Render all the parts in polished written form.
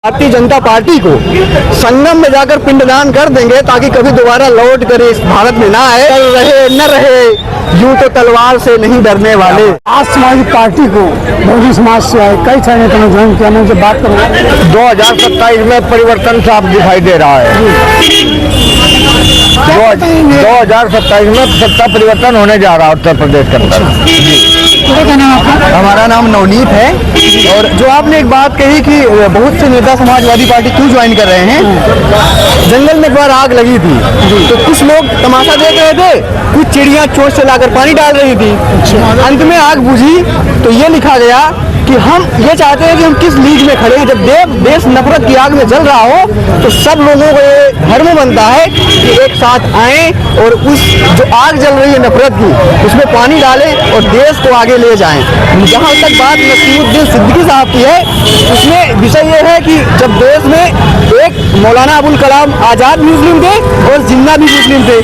Bharatiya Janata party को संगम में जाकर पिंडदान कर देंगे ताकि कभी दोबारा लौट कर इस भारत में ना आए। रहे न रहे यूं तो तलवार से नहीं डरने वाले। आज समाजवादी पार्टी को बहुजन समाज से आए कई सारे नेताओं ने ज्वाइन किया। मैं उनसे बात करूँगा। 2027 में परिवर्तन साफ दिखाई दे रहा है। 2027 में सत्ता परिवर्तन होने जा रहा है उत्तर प्रदेश के अंदर। हमारा नाम नवनीत है। और जो आपने एक बात कही कि बहुत से नेता समाजवादी पार्टी क्यों ज्वाइन कर रहे हैं, जंगल में एक बार आग लगी थी तो कुछ लोग तमाशा देख रहे थे, कुछ चिड़ियां चोंच से लाकर पानी डाल रही थी। अंत में आग बुझी तो ये लिखा गया कि हम ये चाहते हैं कि हम किस लीग में खड़े हैं। जब देश नफरत की आग में जल रहा हो तो सब लोगों को ये धर्म बनता है कि एक साथ आएं और उस जो आग जल रही है नफरत की उसमें पानी डालें और देश को आगे ले जाएं। जहाँ तक बात नसीमुद्दीन सिद्दीकी साहब की है, उसमें विषय ये है कि जब देश में एक मौलाना अबुल कलाम आज़ाद भी मुस्लिम थे और जिन्ना भी मुस्लिम थे।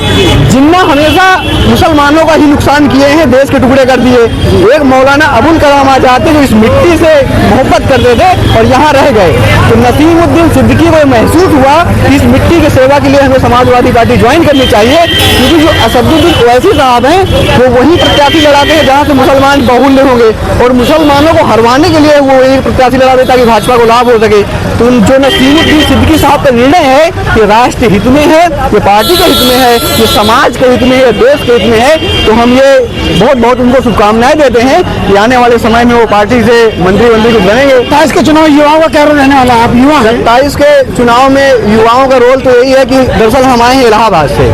जिन्ना हमेशा मुसलमानों का ही नुकसान किए हैं, देश के टुकड़े कर दिए। एक मौलाना अबुल कलाम आज़ाद थे जो इस मिट्टी से मोहब्बत करते थे और यहाँ रह गए। तो नसीमुद्दीन सिद्दीकी को महसूस हुआ कि इस मिट्टी की सेवा के लिए हमें समाजवादी पार्टी ज्वाइन करनी चाहिए, क्योंकि जो असदुद्दीन ओवैसी साहब हैं वो वही प्रत्याशी लड़ाते हैं जहाँ से मुसलमान बहुल्य होंगे और मुसलमानों को हरवाने के लिए वो एक प्रत्याशी लड़ा देता कि भाजपा को लाभ हो सके। तो जो नसीमुद्दीन सिद्दीकी साहब का निर्णय है ये राष्ट्र हित में है, ये पार्टी के हित में है, ये समाज के हित में है, देश के हित में है। तो हम ये बहुत उनको शुभकामनाएं देते हैं कि आने वाले समय में वो पार्टी से मंत्री को बनेंगे। 27 के चुनाव युवाओं का क्या रोल रहने वाला है? आप युवा हैं। 27 के चुनाव में युवाओं का रोल तो यही है कि दरअसल हम आए हैं इलाहाबाद से।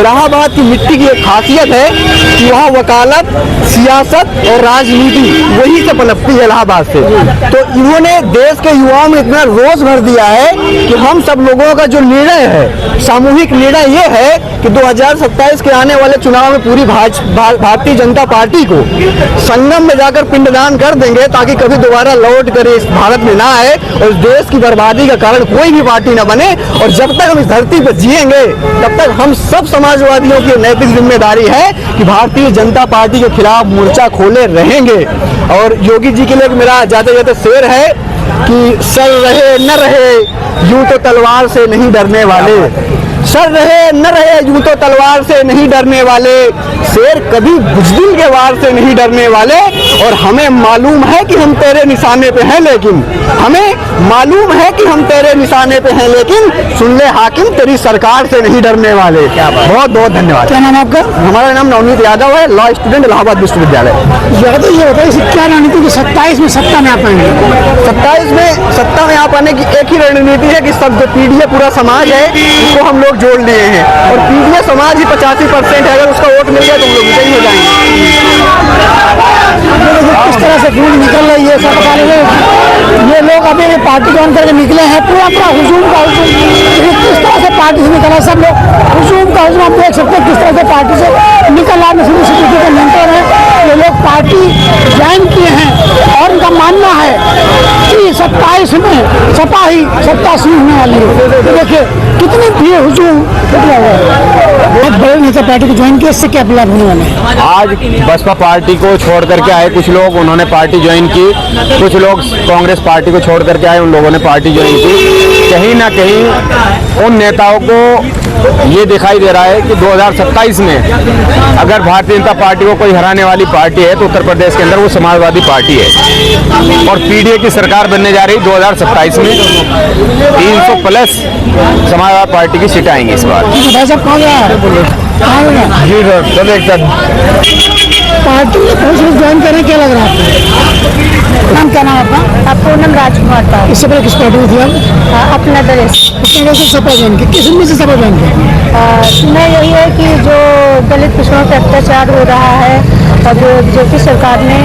इलाहाबाद की मिट्टी की एक खासियत है कि वहाँ वकालत, सियासत और राजनीति वही से पनपती है इलाहाबाद से। तो इन्होंने देश के युवाओं में इतना रोष भर दिया है कि हम सब लोगों का जो निर्णय है, सामूहिक निर्णय ये है कि 2027 के आने वाले चुनाव में पूरी भारतीय जनता पार्टी को संगम में जाकर पिंडदान कर देंगे ताकि कभी दोबारा लौट कर इस भारत में ना आए और देश की बर्बादी का कारण कोई भी पार्टी ना बने। और जब तक हम इस धरती पर जिएंगे तब तक हम सब समाजवादियों की नैतिक जिम्मेदारी है कि भारतीय जनता पार्टी के खिलाफ मोर्चा खोले रहेंगे। और योगी जी के लिए मेरा जाते जाते शेर है कि सर रहे न रहे यूं तो तलवार से नहीं डरने वाले। सर रहे न रहे यूं तो तलवार से नहीं डरने वाले, शेर कभी बुज़दिल के वार से नहीं डरने वाले। और हमें मालूम है कि हम तेरे निशाने पे हैं, लेकिन हमें मालूम है कि हम तेरे निशाने पे हैं, लेकिन सुन ले हाकिम तेरी सरकार से नहीं डरने वाले। बहुत बहुत धन्यवाद। क्या नाम आपका? हमारा नाम नवनीत यादव है, लॉ स्टूडेंट इलाहाबाद विश्वविद्यालय। यादव ये बताइए क्या रणनीति की 27 में सत्ता में आ पाएंगे? 27 में सत्ता में आ पाने की एक ही रणनीति है कि सब जो पीढ़ी पूरा समाज है उसको हम लोग जोड़ लिए हैं और पीढ़ी समाज ही 85% है। अगर उसका वोट मिल गया तो हम लोग विजयी हो जाएंगे। किस तरह से भीड़ निकल रही है सब बता रहे। ये लोग अभी पार्टी ज्वाइन करके निकले हैं, पूरा हुजूम का हुजूम किस तरह से पार्टी से निकला। सब लोग हुजूम का हुजूम आप देख सकते हैं किस तरह से पार्टी से निकल रहा। नसीमुद्दीन सिद्दीकी के मेंटर हैं, ये लोग पार्टी ज्वाइन किए हैं और उनका मानना है कि 27 में सपा ही सत्ता शुरू होने वाली है। तो देखिए कितनी भीड़ हुजूम कितना हुआ। बड़े नेता पार्टी को ज्वाइन किया, इससे क्या लाभ होने वाले हैं? आज बसपा पार्टी को छोड़ करके आए कुछ लोग, उन्होंने पार्टी ज्वाइन की। कुछ लोग कांग्रेस पार्टी को छोड़ करके आए, उन लोगों ने पार्टी ज्वाइन की। कहीं ना कहीं उन नेताओं को ये दिखाई दे रहा है कि 2027 में अगर भारतीय जनता पार्टी को कोई हराने वाली पार्टी है तो उत्तर प्रदेश के अंदर वो समाजवादी पार्टी है। और पीडीए की सरकार बनने जा रही 2027 में 300 प्लस समाजवादी पार्टी की सीटें आएंगी इस बार। भाई साहब कहाँ गया है? जी सर, चलो एक पार्टी में ज्वाइन करें क्या लग रहा है? नाम क्या नाम आपका? पूनम राजकुमार था। इससे पहले किस पार्टी में थी आप? अपना दरेश। किस तरह से सपा ज्वाइन की? किस उम्मीद से सपा ज्वाइन की? मैं यही है कि जो दलित पिछड़ों पर अत्याचार हो रहा है और जो बीजेपी सरकार ने,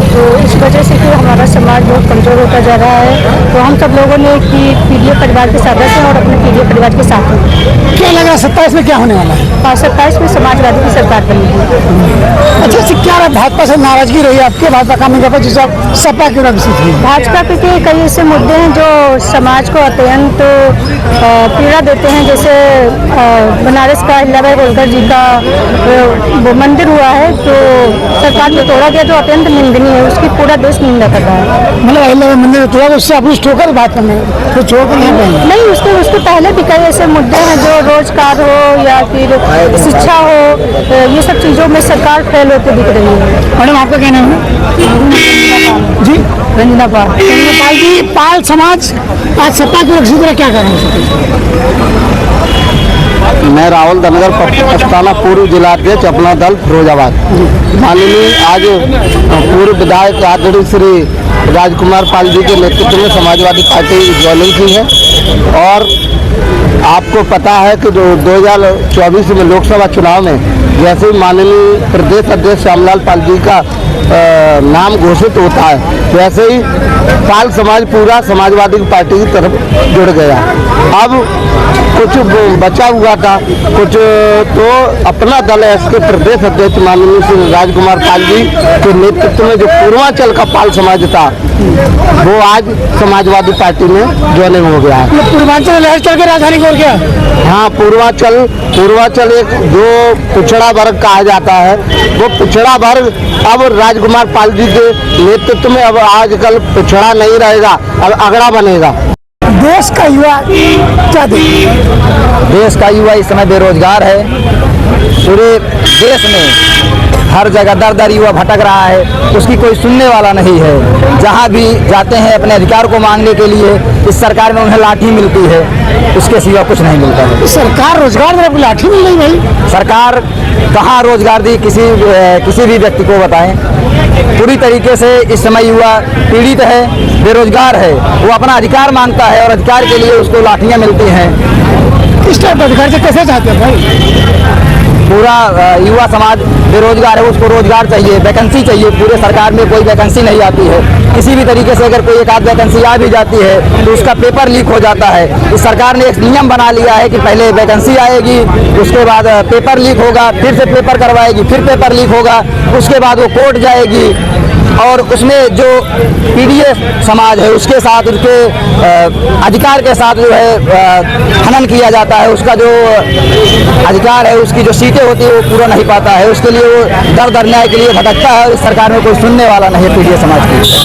तो इस वजह से कि हमारा समाज बहुत कमज़ोर होता जा रहा है। तो हम सब लोगों ने कि पीडीए परिवार के सदस्य हैं और अपने पीडीए परिवार के साथ हैं। क्या लग रहा है 27 में क्या होने वाला है? 27 में समाजवादी की सरकार बनेगी। अच्छा से क्या रहा, भाजपा से नाराजगी रही है आपके? भाजपा का मुद्दा जिसे आप सपा क्यों रख सकती है? भाजपा के कई ऐसे मुद्दे हैं जो समाज को अत्यंत पीड़ा देते हैं। जैसे बनारस का अहिल्याबाई होलकर जी का वो मंदिर हुआ है तो सरकार ने तोड़ा गया, जो अत्यंत निंदनीय निंदनीय है, उसकी पूरा देश निंदा कर रहा है। मतलब अहिल्या मंदिर तोड़ा तो उससे अपनी ठोकर बात करना है, तो छोड़ कर नहीं पाएंगे। नहीं, उसके पहले भी कई ऐसे मुद्दे हैं जो रोजगार हो या फिर शिक्षा हो, ये सब चीज़ों में सरकार फेल होते दिख रही है। मैडम आपका क्या नाम है जी? रंजना पाल। रंजना पाल जी, पाल समाज आज सत्ता की रक्षी तरह क्या कर रहे हैं? मैं राहुल धनगर पस्ताना पूर्व जिलाध्यक्ष अपना दल फिरोजाबाद। माननीय आज पूर्व विधायक आदरणीय श्री राजकुमार पाल जी के नेतृत्व में समाजवादी पार्टी ज्वाइनिंग की है और आपको पता है कि 2024 में लोकसभा चुनाव में जैसे ही माननीय प्रदेश अध्यक्ष श्यामलाल पाल जी का नाम घोषित होता है वैसे ही पाल समाज पूरा समाजवादी पार्टी की तरफ जुड़ गया। अब कुछ बचा हुआ था, कुछ तो अपना दल है, इसके प्रदेश अध्यक्ष माननीय श्री राजकुमार पाल जी के नेतृत्व में जो पूर्वांचल का पाल समाज था वो आज समाजवादी पार्टी में ज्वाइनिंग हो गया है। पूर्वांचल लहर चल के राजधानी को क्या? हाँ, पूर्वांचल एक जो पिछड़ा वर्ग कहा जाता है वो पिछड़ा वर्ग अब राजकुमार पाल जी के नेतृत्व में अब आजकल पिछड़ा नहीं रहेगा, अब अगड़ा बनेगा। देश का युवा क्या देखेगा? देश का युवा इस समय बेरोजगार है। पूरे देश में हर जगह दर दर युवा भटक रहा है, उसकी कोई सुनने वाला नहीं है। जहाँ भी जाते हैं अपने अधिकार को मांगने के लिए इस सरकार में उन्हें लाठी मिलती है, उसके सिवा कुछ नहीं मिलता है। सरकार रोजगार दे, लाठी मिल रही भाई। सरकार कहाँ रोजगार दी किसी भी व्यक्ति को बताएं। पूरी तरीके से इस समय युवा पीड़ित है, बेरोजगार है, वो अपना अधिकार मांगता है और अधिकार के लिए उसको लाठियाँ मिलती हैं। किस टाइप का अधिकार से कैसे चाहते हैं भाई? पूरा युवा समाज बेरोजगार है, उसको रोजगार चाहिए, वैकेंसी चाहिए। पूरे सरकार में कोई वैकेंसी नहीं आती है, किसी भी तरीके से अगर कोई एक आध वैकेंसी आ भी जाती है तो उसका पेपर लीक हो जाता है। इस सरकार ने एक नियम बना लिया है कि पहले वैकेंसी आएगी, उसके बाद पेपर लीक होगा, फिर से पेपर करवाएगी, फिर पेपर लीक होगा, उसके बाद वो कोर्ट जाएगी और उसमें जो पीडीएस समाज है उसके साथ उसके अधिकार के साथ जो है हनन किया जाता है। उसका जो अधिकार है, उसकी जो सीटें होती है वो पूरा नहीं पाता है, उसके लिए वो दर दर न्याय के लिए भटकता है और इस सरकार में कोई सुनने वाला नहीं है पीडीएस समाज की।